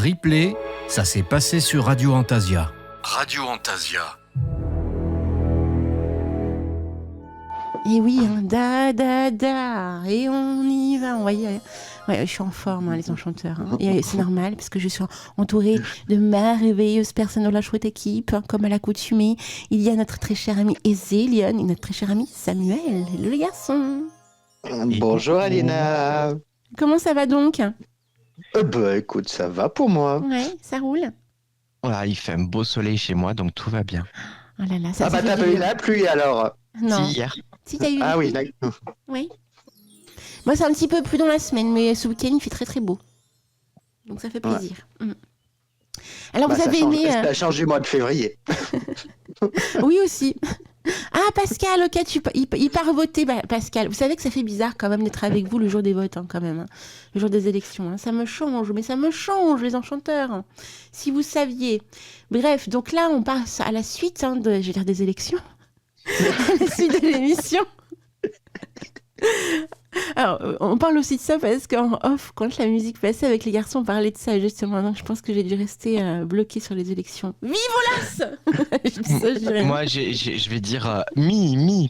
Replay, ça s'est passé sur Radio Antasia. Radio Antasia. Et oui, da, da, da, et on y va. Ouais, je suis en forme, les enchanteurs. Et c'est normal, parce que je suis entourée de merveilleuses personnes de la chouette équipe, comme à l'accoutumée. Il y a notre très cher ami Ezelion et notre très cher ami Samuel, le garçon. Bonjour Alina. Comment ça va donc ? Écoute, ça va pour moi. Ouais, ça roule. Voilà, il fait un beau soleil chez moi, donc tout va bien. Oh là là, ça t'as pas eu la pluie alors ? Non. Si, hier. Si, t'as eu Ah oui, pluie. d'accord. Oui. Moi, c'est un petit peu plus dans la semaine, mais ce week-end, il fait très très beau. Donc ça fait plaisir. Ouais. Alors, vous avez aimé... Ça change du mois de février. Oui, aussi. Ah, Pascal, ok, il part voter, Pascal. Vous savez que ça fait bizarre quand même d'être avec vous le jour des votes, quand même. Hein. Le jour des élections. Hein. Ça me change, mais ça me change, les enchanteurs. Hein. Si vous saviez. Bref, donc là, on passe à la suite des élections. À la suite de l'émission. Alors, on parle aussi de ça parce qu'en off, quand la musique passait avec les garçons, on parlait de ça justement. Donc, je pense que j'ai dû rester bloqué sur les élections. Vive Olas. Moi, je vais dire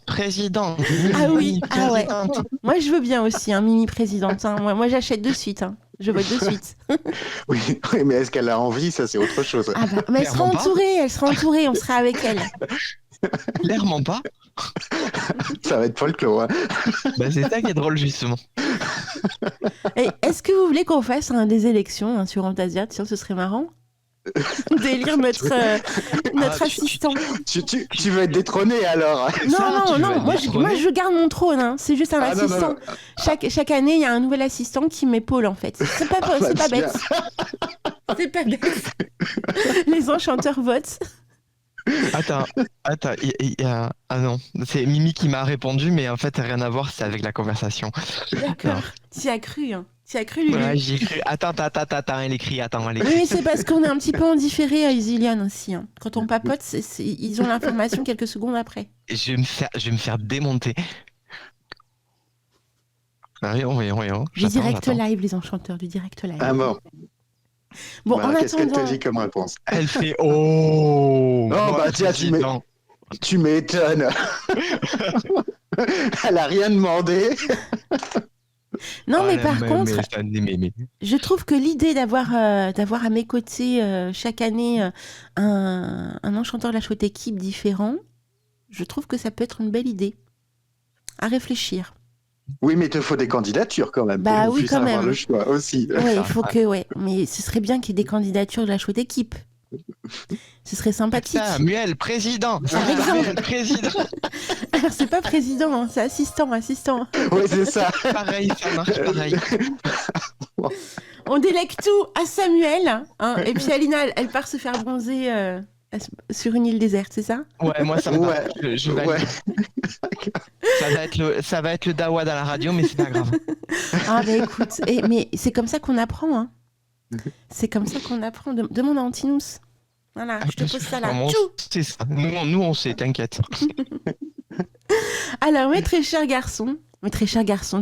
présidente. Ah oui, ah ouais. Moi, je veux bien aussi, mini-présidente. Hein. Moi, j'achète de suite. Hein. Je vote de suite. Oui, mais est-ce qu'elle a envie ? Ça, c'est autre chose. Ah bah, mais elle sera entourée, on sera avec elle. Clairement pas. Ça va être folklore. Hein. Bah, c'est ça qui est drôle, justement. Et est-ce que vous voulez qu'on fasse des élections sur Antasia ? Tiens, ce serait marrant. Délire notre assistant. Tu veux être détrôné alors ? Non. Moi, je garde mon trône. Hein. C'est juste un assistant. Non. Chaque année, il y a un nouvel assistant qui m'épaule en fait. C'est pas bête. C'est pas bête. Les enchanteurs votent. Attends, ah non, c'est Mimi qui m'a répondu, mais en fait, rien à voir, c'est avec la conversation. D'accord, tu as cru, hein. Tu as cru, Lulu. Ouais, j'ai cru. Attends, elle écrit. Oui, c'est parce qu'on est un petit peu en différé à Ezelion aussi. Hein. Quand on papote, ils ont l'information quelques secondes après. Je vais me faire démonter. Voyons. Du direct live, les enchanteurs, du direct live. Ah bon. Bon, en qu'est-ce attendant... qu'elle te dit comme réponse ? Elle fait oh. Bah tiens, tu m'étonnes. Elle a rien demandé. Non, mais par contre, je trouve que l'idée d'avoir à mes côtés chaque année un enchanteur de la chouette équipe différent, je trouve que ça peut être une belle idée à réfléchir. Oui, mais il te faut des candidatures quand même. Bah oui, quand même. Le choix aussi. Oui, il faut que, mais ce serait bien qu'il y ait des candidatures de la chouette équipe. Ce serait sympathique. Samuel, président. Président. Alors, c'est pas président, hein, c'est assistant. Oui, c'est ça. Pareil, ça marche pareil. On délègue tout à Samuel. Hein, et puis Alina, elle part se faire bronzer sur une île déserte, c'est ça ? Ouais, moi ça me va. Je valide. Ça va être le dawa dans la radio, mais c'est pas grave. Ah bah écoute, mais c'est comme ça qu'on apprend. Hein. C'est comme ça qu'on apprend. Demande à Antinous. Voilà, je te pose ça là. C'est ça. Nous on sait, t'inquiète. Alors, mes très chers garçons,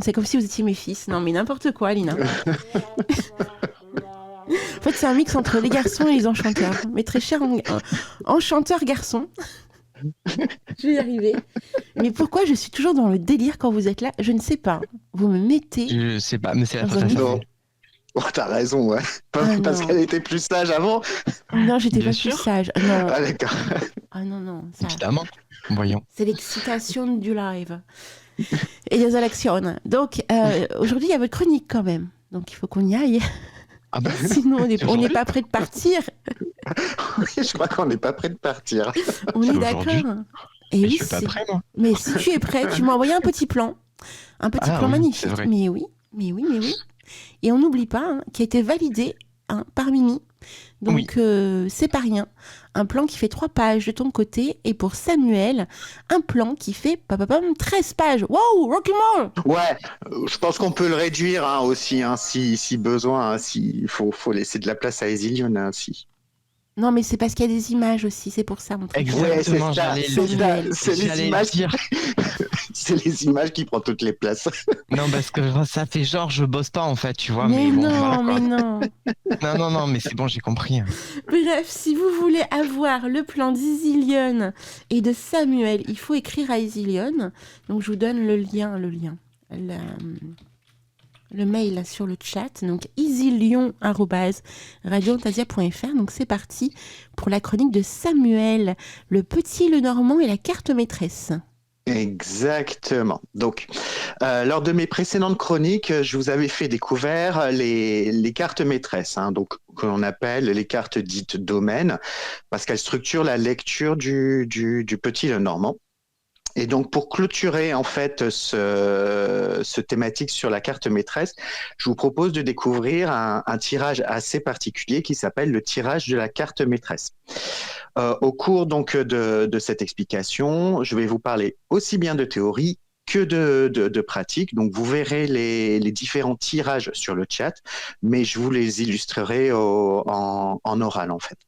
c'est comme si vous étiez mes fils. Non, mais n'importe quoi, Alina. En fait, c'est un mix entre les garçons et les enchanteurs. Mes très chers enchanteurs garçons. Je vais y arriver. Mais pourquoi je suis toujours dans le délire quand vous êtes là ? Je ne sais pas. Vous me mettez... Je sais pas, mais c'est la façon. Oh, t'as raison, ouais. Parce qu'elle était plus sage avant. Non, j'étais pas plus sage. Non. Ah, d'accord. Ah non. Ça... Évidemment. Voyons. C'est l'excitation du live. Et des élections. Donc, aujourd'hui, il y a votre chronique quand même. Donc, il faut qu'on y aille. Ah bah, sinon, on n'est pas prêt de partir. Oui, je crois qu'on n'est pas prêt de partir. On est d'accord. Et mais oui, je suis pas prêt, moi. Mais si tu es prêt, tu m'as envoyé un petit plan. Un petit plan magnifique. Mais oui. Et on n'oublie pas qu'il a été validé par Mimi. Donc, c'est pas rien. Un plan qui fait 3 pages de ton côté. Et pour Samuel, un plan qui fait 13 pages. Wow, rock'n'roll. Ouais, je pense qu'on peut le réduire aussi, si besoin. Il faut laisser de la place à Ezelion, si. Non, mais c'est parce qu'il y a des images aussi, c'est pour ça, mon truc. Exactement, Ouais, j'allais c'est le ça, dire. c'est les J'allais le images dire. c'est les images qui prennent toutes les places. Non, parce que ça fait genre je bosse pas en fait, tu vois, Mais mais bon, voilà non, quoi. mais non. Non, mais c'est bon, j'ai compris. Bref, si vous voulez avoir le plan d'Isilionne et de Samuel, il faut écrire à Isilionne. Donc, je vous donne le lien, le mail là, sur le chat. Donc, isilion@radioantasia.fr. Donc, c'est parti pour la chronique de Samuel, le petit, le normand et la carte maîtresse. Exactement. Donc, lors de mes précédentes chroniques, je vous avais fait découvrir les cartes maîtresses, hein, donc que l'on appelle les cartes dites domaines, parce qu'elles structurent la lecture du petit Lenormand. Et donc, pour clôturer en fait ce thématique sur la carte maîtresse, je vous propose de découvrir un tirage assez particulier qui s'appelle le tirage de la carte maîtresse. Au cours donc de cette explication, je vais vous parler aussi bien de théorie que de pratique. Donc, vous verrez les différents tirages sur le chat, mais je vous les illustrerai en oral en fait.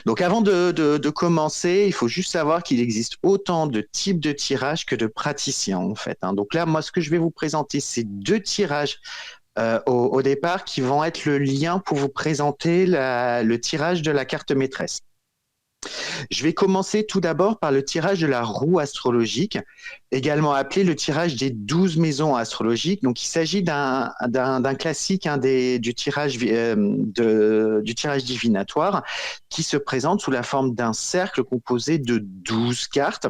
Donc, avant de commencer, il faut juste savoir qu'il existe autant de types de tirages que de praticiens, en fait, hein. Donc là, moi, ce que je vais vous présenter, c'est 2 tirages au départ qui vont être le lien pour vous présenter le tirage de la carte maîtresse. Je vais commencer tout d'abord par le tirage de la roue astrologique, également appelé le tirage des 12 maisons astrologiques. Donc, il s'agit d'un classique du tirage divinatoire qui se présente sous la forme d'un cercle composé de 12 cartes.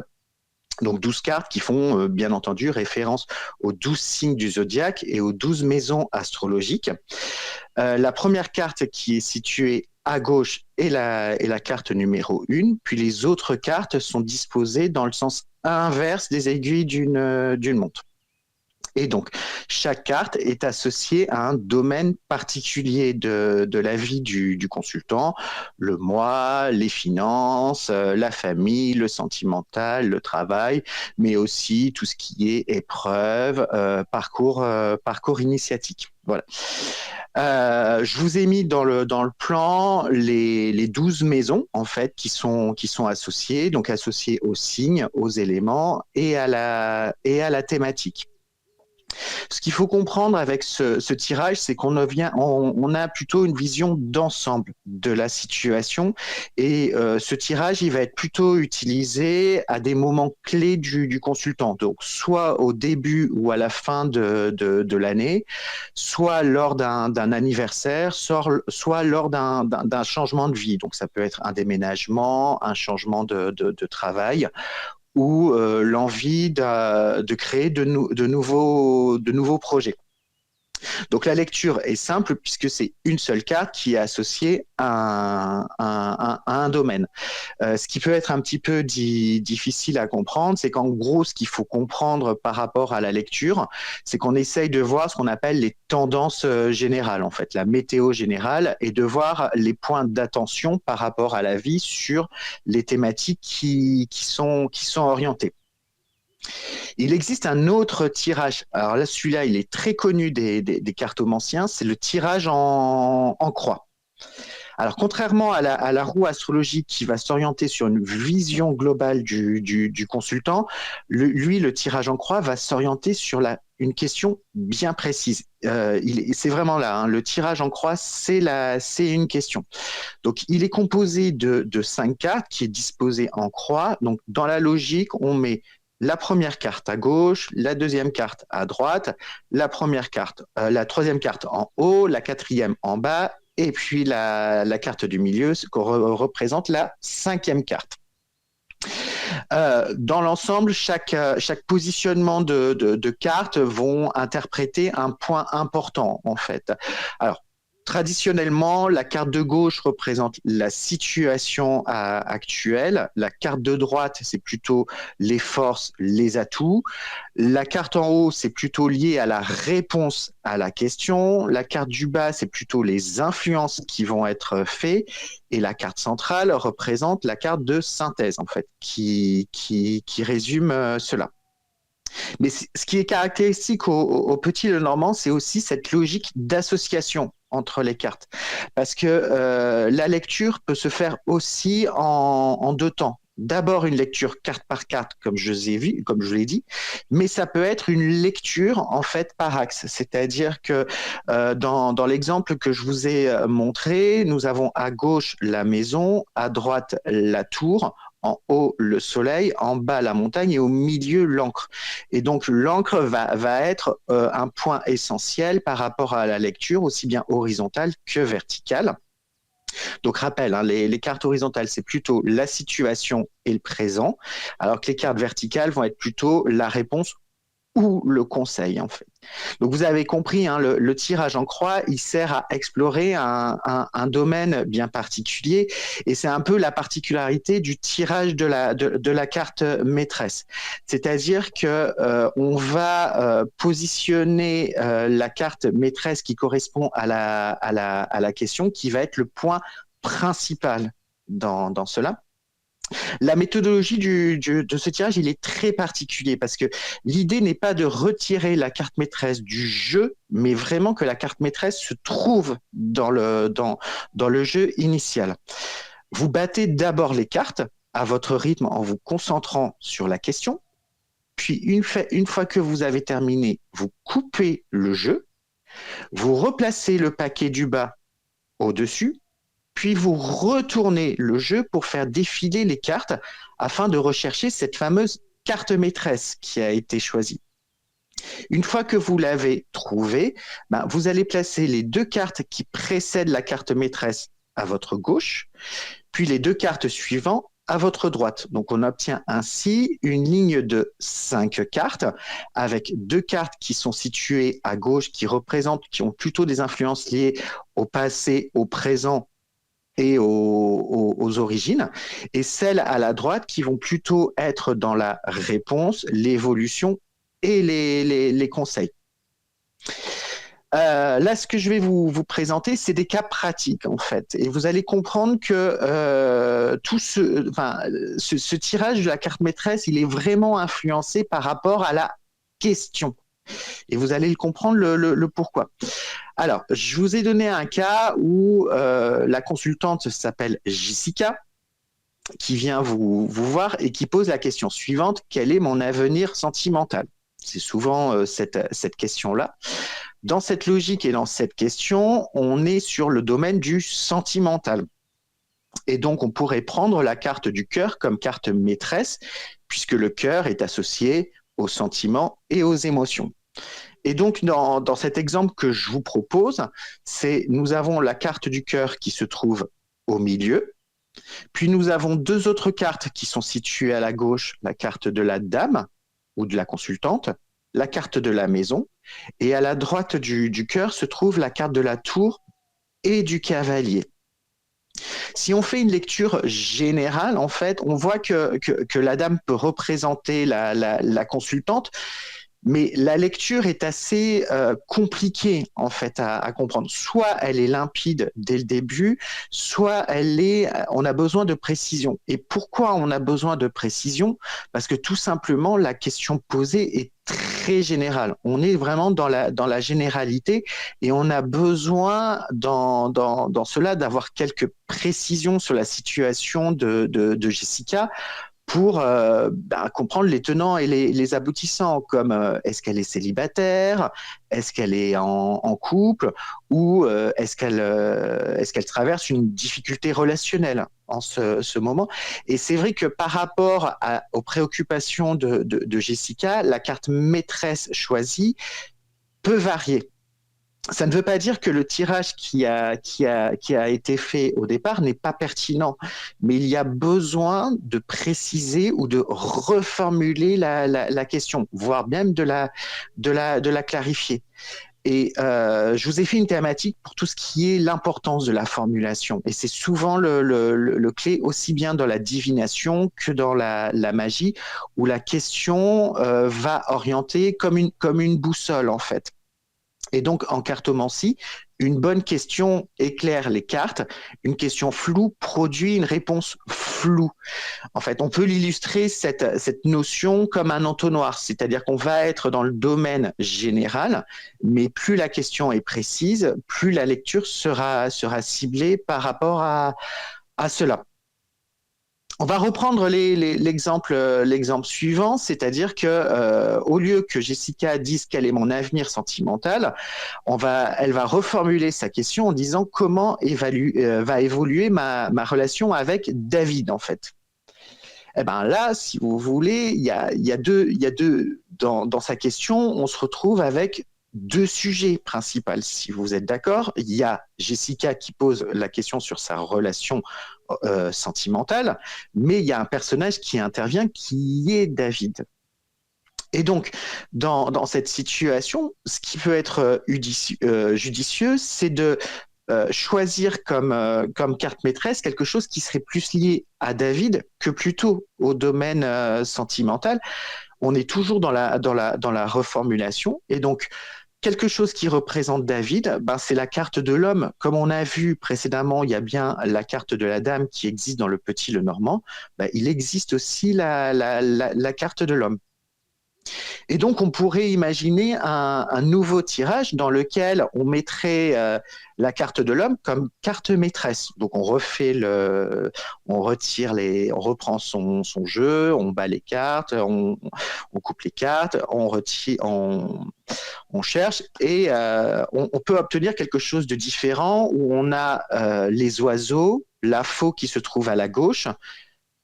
Donc 12 cartes qui font bien entendu référence aux 12 signes du zodiaque et aux 12 maisons astrologiques. La première carte qui est située à gauche est la carte numéro 1, puis les autres cartes sont disposées dans le sens inverse des aiguilles d'une montre. Et donc, chaque carte est associée à un domaine particulier de la vie du consultant, le moi, les finances, la famille, le sentimental, le travail, mais aussi tout ce qui est épreuve, parcours initiatique. Voilà. Je vous ai mis dans le plan les 12 maisons en fait qui sont associées, donc associées aux signes, aux éléments et à la thématique. Ce qu'il faut comprendre avec ce tirage, c'est qu'on a plutôt une vision d'ensemble de la situation et ce tirage, il va être plutôt utilisé à des moments clés du consultant, donc soit au début ou à la fin de l'année, soit lors d'un anniversaire, soit lors d'un changement de vie. Donc ça peut être un déménagement, un changement de travail, ou l'envie de créer de nouveaux projets. Donc la lecture est simple puisque c'est une seule carte qui est associée à un domaine. Ce qui peut être un petit peu difficile à comprendre, c'est qu'en gros, ce qu'il faut comprendre par rapport à la lecture, c'est qu'on essaye de voir ce qu'on appelle les tendances générales, en fait, la météo générale, et de voir les points d'attention par rapport à la vie sur les thématiques qui sont orientées. Il existe un autre tirage. Alors là, celui-là, il est très connu des cartomanciens. C'est le tirage en croix. Alors, contrairement à la roue astrologique qui va s'orienter sur une vision globale du consultant, le tirage en croix va s'orienter sur une question bien précise. C'est vraiment là, hein, le tirage en croix, c'est une question. Donc, il est composé de 5 cartes qui est disposée en croix. Donc, dans la logique, on met la première carte à gauche, la deuxième carte à droite, la troisième carte en haut, la quatrième en bas, et puis la carte du milieu représente la 5e carte. Dans l'ensemble, chaque positionnement de cartes vont interpréter un point important en fait. Alors, traditionnellement, la carte de gauche représente la situation actuelle. La carte de droite, c'est plutôt les forces, les atouts. La carte en haut, c'est plutôt lié à la réponse à la question. La carte du bas, c'est plutôt les influences qui vont être faites. Et la carte centrale représente la carte de synthèse, en fait, qui résume cela. Mais ce qui est caractéristique au petit Lenormand, c'est aussi cette logique d'association entre les cartes. Parce que la lecture peut se faire aussi en deux temps. D'abord une lecture carte par carte, comme je l'ai dit, mais ça peut être une lecture en fait par axe. C'est-à-dire que dans l'exemple que je vous ai montré, nous avons à gauche la maison, à droite la tour, en haut le soleil, en bas la montagne et au milieu l'encre. Et donc l'encre va être un point essentiel par rapport à la lecture, aussi bien horizontale que verticale. Donc rappel, hein, les cartes horizontales, c'est plutôt la situation et le présent, alors que les cartes verticales vont être plutôt la réponse ou le conseil en fait. Donc vous avez compris, hein, le tirage en croix, il sert à explorer un domaine bien particulier et c'est un peu la particularité du tirage de la carte maîtresse. C'est-à-dire que on va positionner la carte maîtresse qui correspond à la question, qui va être le point principal dans cela. La méthodologie de ce tirage, il est très particulier parce que l'idée n'est pas de retirer la carte maîtresse du jeu, mais vraiment que la carte maîtresse se trouve dans le jeu initial. Vous battez d'abord les cartes à votre rythme en vous concentrant sur la question. Puis une fois que vous avez terminé, vous coupez le jeu, vous replacez le paquet du bas au-dessus, puis vous retournez le jeu pour faire défiler les cartes afin de rechercher cette fameuse carte maîtresse qui a été choisie. Une fois que vous l'avez trouvée, vous allez placer les deux cartes qui précèdent la carte maîtresse à votre gauche, puis les deux cartes suivantes à votre droite. Donc on obtient ainsi une ligne de 5 cartes avec deux cartes qui sont situées à gauche, qui ont plutôt des influences liées au passé, au présent et aux origines, et celles à la droite qui vont plutôt être dans la réponse, l'évolution et les conseils. Là, ce que je vais vous présenter, c'est des cas pratiques en fait, et vous allez comprendre que tout ce tirage de la carte maîtresse, il est vraiment influencé par rapport à la question. Et vous allez le comprendre le pourquoi. Alors, je vous ai donné un cas où la consultante s'appelle Jessica, qui vient vous voir et qui pose la question suivante: quel est mon avenir sentimental? C'est souvent cette question-là. Dans cette logique et dans cette question, on est sur le domaine du sentimental. Et donc, on pourrait prendre la carte du cœur comme carte maîtresse, puisque le cœur est associé aux sentiments et aux émotions. Et donc, dans cet exemple que je vous propose, nous avons la carte du cœur qui se trouve au milieu, puis nous avons deux autres cartes qui sont situées à la gauche, la carte de la dame ou de la consultante, la carte de la maison, et à la droite du cœur se trouve la carte de la tour et du cavalier. Si on fait une lecture générale, en fait, on voit que la dame peut représenter la consultante, mais la lecture est assez compliquée en fait à comprendre. Soit elle est limpide dès le début, soit on a besoin de précision. Et pourquoi on a besoin de précision? Parce que tout simplement, la question posée est très générale. On est vraiment dans la généralité et on a besoin dans cela d'avoir quelques précisions sur la situation de Jessica pour comprendre les tenants et les aboutissants, comme est-ce qu'elle est célibataire, est-ce qu'elle est en couple, ou est-ce qu'elle traverse une difficulté relationnelle en ce moment. Et c'est vrai que par rapport aux préoccupations de Jessica, la carte maîtresse choisie peut varier. Ça ne veut pas dire que le tirage qui a été fait au départ n'est pas pertinent, mais il y a besoin de préciser ou de reformuler la question, voire même de la clarifier. Et je vous ai fait une thématique pour tout ce qui est l'importance de la formulation. Et c'est souvent le clé, aussi bien dans la divination que dans la magie, où la question va orienter comme une boussole, en fait. Et donc, en cartomancie, une bonne question éclaire les cartes, une question floue produit une réponse floue. En fait, on peut l'illustrer, cette notion, comme un entonnoir, c'est-à-dire qu'on va être dans le domaine général, mais plus la question est précise, plus la lecture sera ciblée par rapport à cela. On va reprendre l'exemple suivant, c'est-à-dire que au lieu que Jessica dise quel est mon avenir sentimental, elle va reformuler sa question en disant comment va évoluer ma relation avec David en fait. Eh ben là, si vous voulez, il y a deux dans sa question, on se retrouve avec deux sujets principaux, si vous êtes d'accord. Il y a Jessica qui pose la question sur sa relation sentimentale, mais il y a un personnage qui intervient qui est David. Et donc, dans cette situation, ce qui peut être judicieux, c'est de choisir comme carte maîtresse quelque chose qui serait plus lié à David que plutôt au domaine sentimental. On est toujours dans la reformulation. Et donc, quelque chose qui représente David, c'est la carte de l'homme. Comme on a vu précédemment, il y a bien la carte de la dame qui existe dans le Petit Lenormand. Il existe aussi la carte de l'homme. Et donc, on pourrait imaginer un nouveau tirage dans lequel on mettrait la carte de l'homme comme carte maîtresse. Donc, on reprend son jeu, on bat les cartes, on coupe les cartes, on cherche et on peut obtenir quelque chose de différent où on a les oiseaux, la faux qui se trouve à la gauche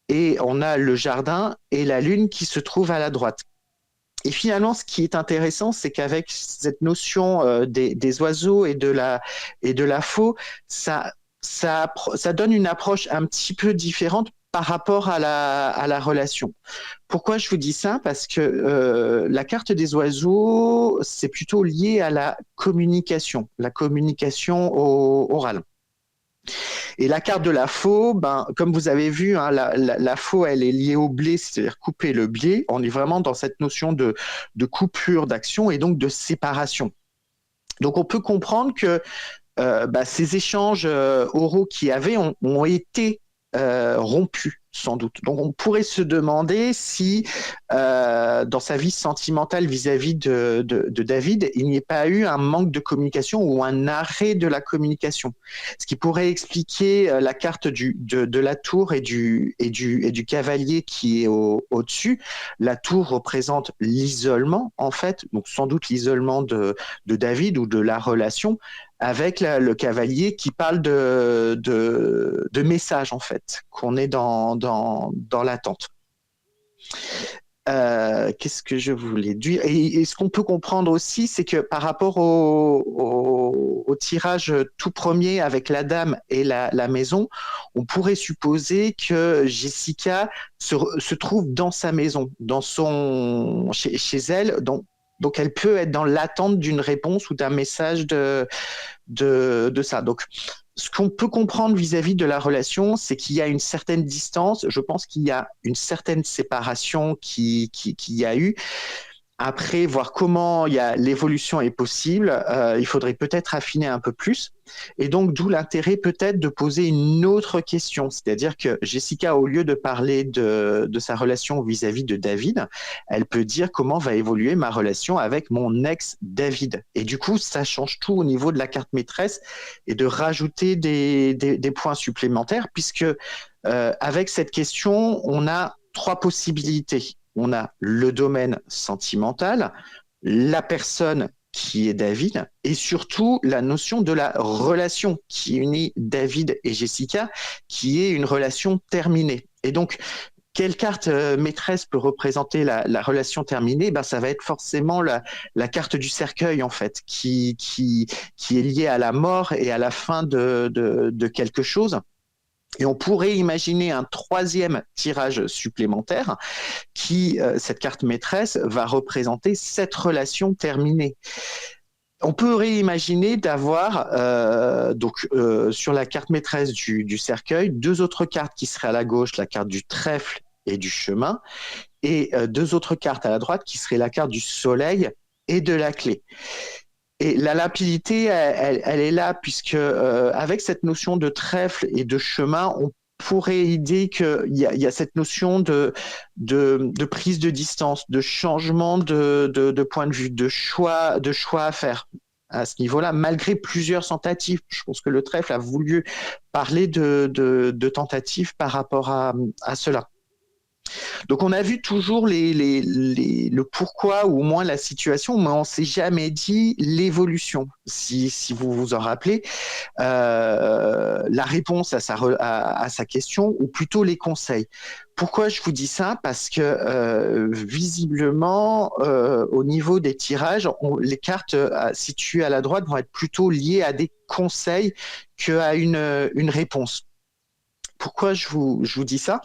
et on a le jardin et la lune qui se trouve à la droite. Et finalement, ce qui est intéressant, c'est qu'avec cette notion des oiseaux et de la faux, ça donne une approche un petit peu différente par rapport à la relation. Pourquoi je vous dis ça? Parce que la carte des oiseaux, c'est plutôt lié à la communication orale. Et la carte de la faux, comme vous avez vu, la faux, elle est liée au blé, c'est-à-dire couper le blé. On est vraiment dans cette notion de coupure d'action et donc de séparation. Donc, on peut comprendre que ces échanges oraux qu'il y avait ont été rompus, sans doute. Donc, on pourrait se demander si, dans sa vie sentimentale vis-à-vis de David, il n'y ait pas eu un manque de communication ou un arrêt de la communication. Ce qui pourrait expliquer la carte de la tour et du cavalier qui est au-dessus. La tour représente l'isolement, en fait, donc sans doute l'isolement de David ou de la relation, avec le cavalier qui parle de message, en fait, qu'on est dans l'attente. Qu'est-ce que je voulais dire? Et ce qu'on peut comprendre aussi, c'est que par rapport au tirage tout premier avec la dame et la maison, on pourrait supposer que Jessica se trouve dans sa maison, chez elle, donc elle peut être dans l'attente d'une réponse ou d'un message de ça. Donc, ce qu'on peut comprendre vis-à-vis de la relation, c'est qu'il y a une certaine distance. Je pense qu'il y a une certaine séparation qui y a eu. Après, voir comment l'évolution est possible, il faudrait peut-être affiner un peu plus. Et donc, d'où l'intérêt peut-être de poser une autre question. C'est-à-dire que Jessica, au lieu de parler de sa relation vis-à-vis de David, elle peut dire comment va évoluer ma relation avec mon ex David. Et du coup, ça change tout au niveau de la carte maîtresse et de rajouter des points supplémentaires puisque avec cette question, on a 3 possibilités. On a le domaine sentimental, la personne qui est David, et surtout la notion de la relation qui unit David et Jessica, qui est une relation terminée. Et donc, quelle carte maîtresse peut représenter la relation terminée? Ça va être forcément la carte du cercueil, en fait, qui est liée à la mort et à la fin de quelque chose. Et on pourrait imaginer un 3e tirage supplémentaire qui, cette carte maîtresse, va représenter cette relation terminée. On pourrait imaginer d'avoir, sur la carte maîtresse du cercueil, 2 autres cartes qui seraient à la gauche, la carte du trèfle et du chemin, et 2 autres cartes à la droite qui seraient la carte du soleil et de la clé. Et la limpidité, elle est là, puisque avec cette notion de trèfle et de chemin, on pourrait idée qu'il y a cette notion de prise de distance, de changement de point de vue, de choix à faire à ce niveau-là, malgré plusieurs tentatives. Je pense que le trèfle a voulu parler de tentatives par rapport à cela. Donc on a vu toujours le pourquoi, ou au moins la situation, mais on ne s'est jamais dit l'évolution. Si vous vous en rappelez, la réponse à sa question, ou plutôt les conseils. Pourquoi je vous dis ça? Parce que visiblement, au niveau des tirages, les cartes situées à la droite vont être plutôt liées à des conseils qu'à une réponse. Pourquoi je vous dis ça?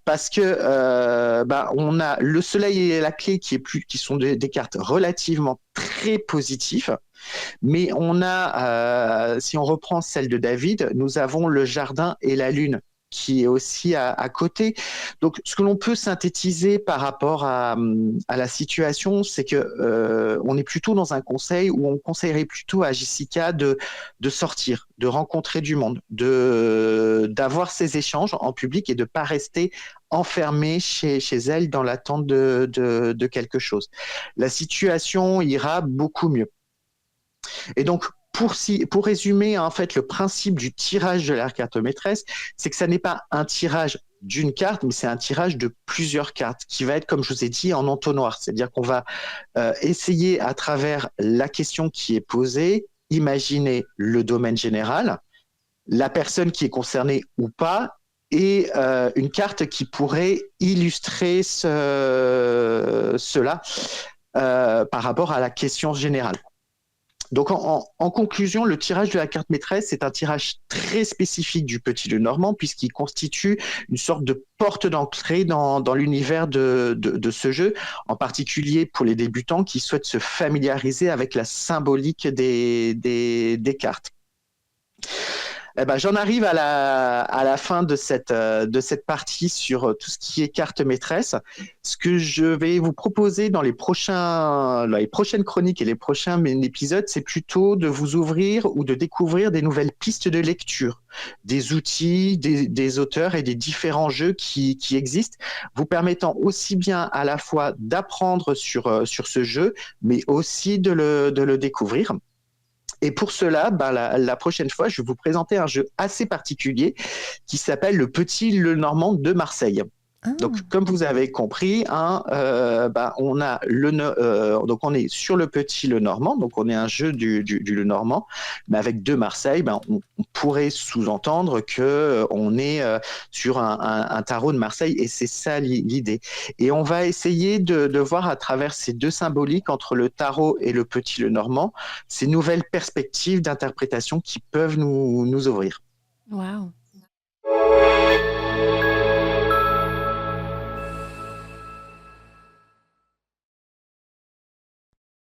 Parce que on a le soleil et la clé qui sont des cartes relativement très positives, mais on a, si on reprend celle de David, nous avons le jardin et la lune qui est aussi à côté. Donc, ce que l'on peut synthétiser par rapport à la situation, c'est que on est plutôt dans un conseil où on conseillerait plutôt à Jessica de sortir, de rencontrer du monde, d'avoir ces échanges en public et de pas rester enfermée chez elle dans l'attente de quelque chose. La situation ira beaucoup mieux. Et donc, pour résumer, en fait, le principe du tirage de la carte maîtresse, c'est que ça n'est pas un tirage d'une carte, mais c'est un tirage de plusieurs cartes qui va être, comme je vous ai dit, en entonnoir. C'est-à-dire qu'on va essayer, à travers la question qui est posée, imaginer le domaine général, la personne qui est concernée ou pas, et une carte qui pourrait illustrer cela par rapport à la question générale. Donc, en conclusion, le tirage de la carte maîtresse, c'est un tirage très spécifique du Petit Lenormand, puisqu'il constitue une sorte de porte d'entrée dans l'univers de ce jeu, en particulier pour les débutants qui souhaitent se familiariser avec la symbolique des cartes. Eh ben, j'en arrive à la fin de cette partie sur tout ce qui est carte maîtresse. Ce que je vais vous proposer dans les prochaines chroniques et les prochains épisodes, c'est plutôt de vous ouvrir ou de découvrir des nouvelles pistes de lecture, des outils, des auteurs et des différents jeux qui existent, vous permettant aussi bien à la fois d'apprendre sur ce jeu, mais aussi de le découvrir. Et pour cela, la prochaine fois, je vais vous présenter un jeu assez particulier qui s'appelle le Petit Lenormand de Marseille. Donc, comme vous avez compris, on a donc on est sur le Petit Lenormand, donc on est un jeu du Lenormand, mais avec de Marseille, on pourrait sous-entendre que on est sur un tarot de Marseille, et c'est ça l'idée. Et on va essayer de voir à travers ces deux symboliques entre le tarot et le Petit Lenormand ces nouvelles perspectives d'interprétation qui peuvent nous ouvrir. Waouh!